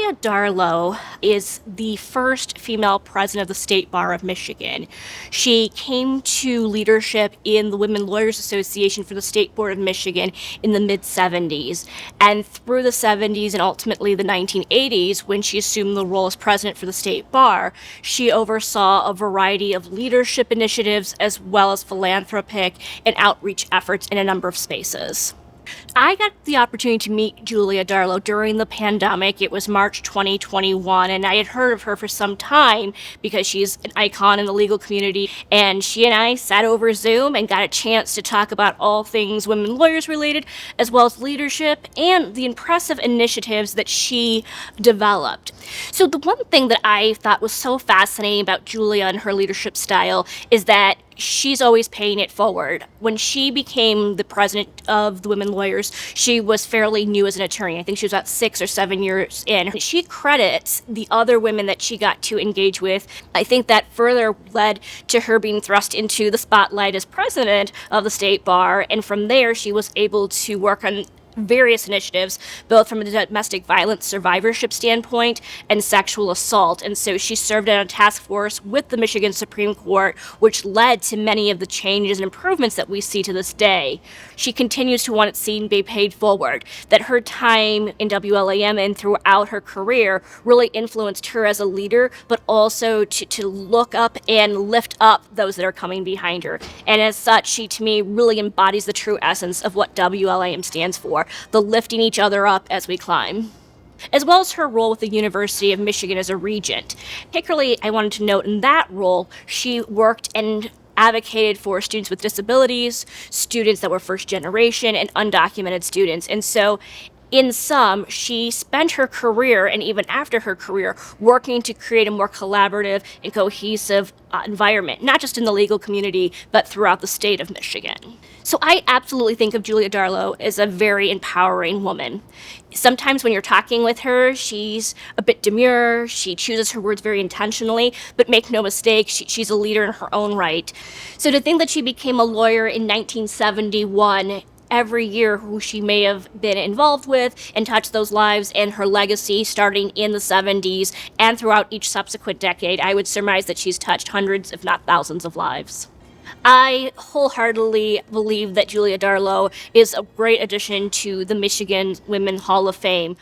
Julia Darlow is the first female president of the State Bar of Michigan. She came to leadership in the Women Lawyers Association for the State Board of Michigan in the mid-70s. And through the 70s and ultimately the 1980s, when she assumed the role as president for the State Bar, she oversaw a variety of leadership initiatives as well as philanthropic and outreach efforts in a number of spaces. I got the opportunity to meet Julia Darlow during the pandemic. It was March 2021, and I had heard of her for some time because she's an icon in the legal community. And she and I sat over Zoom and got a chance to talk about all things women lawyers related, as well as leadership and the impressive initiatives that she developed. So the one thing that I thought was so fascinating about Julia and her leadership style is that she's always paying it forward. When she became the president of the Women Lawyers, she was fairly new as an attorney. I think she was about 6 or 7 years in. She credits the other women that she got to engage with. I think that further led to her being thrust into the spotlight as president of the State Bar, and from there she was able to work on various initiatives, both from a domestic violence survivorship standpoint and sexual assault. And so she served on a task force with the Michigan Supreme Court, which led to many of the changes and improvements that we see to this day. She continues to want it seen be paid forward, that her time in WLAM and throughout her career really influenced her as a leader, but also to look up and lift up those that are coming behind her. And as such, she, to me, really embodies the true essence of what WLAM stands for, the lifting each other up as we climb, as well as her role with the University of Michigan as a regent. Particularly, I wanted to note in that role, she worked and advocated for students with disabilities, students that were first generation, and undocumented students. And so in sum, she spent her career, and even after her career, working to create a more collaborative and cohesive environment, not just in the legal community, but throughout the state of Michigan. So I absolutely think of Julia Darlow as a very empowering woman. Sometimes when you're talking with her, she's a bit demure, she chooses her words very intentionally, but make no mistake, she's a leader in her own right. So to think that she became a lawyer in 1971, every year who she may have been involved with and touched those lives, and her legacy starting in the 70s and throughout each subsequent decade, I would surmise that she's touched hundreds, if not thousands, of lives. I wholeheartedly believe that Julia Darlow is a great addition to the Michigan Women Hall of Fame.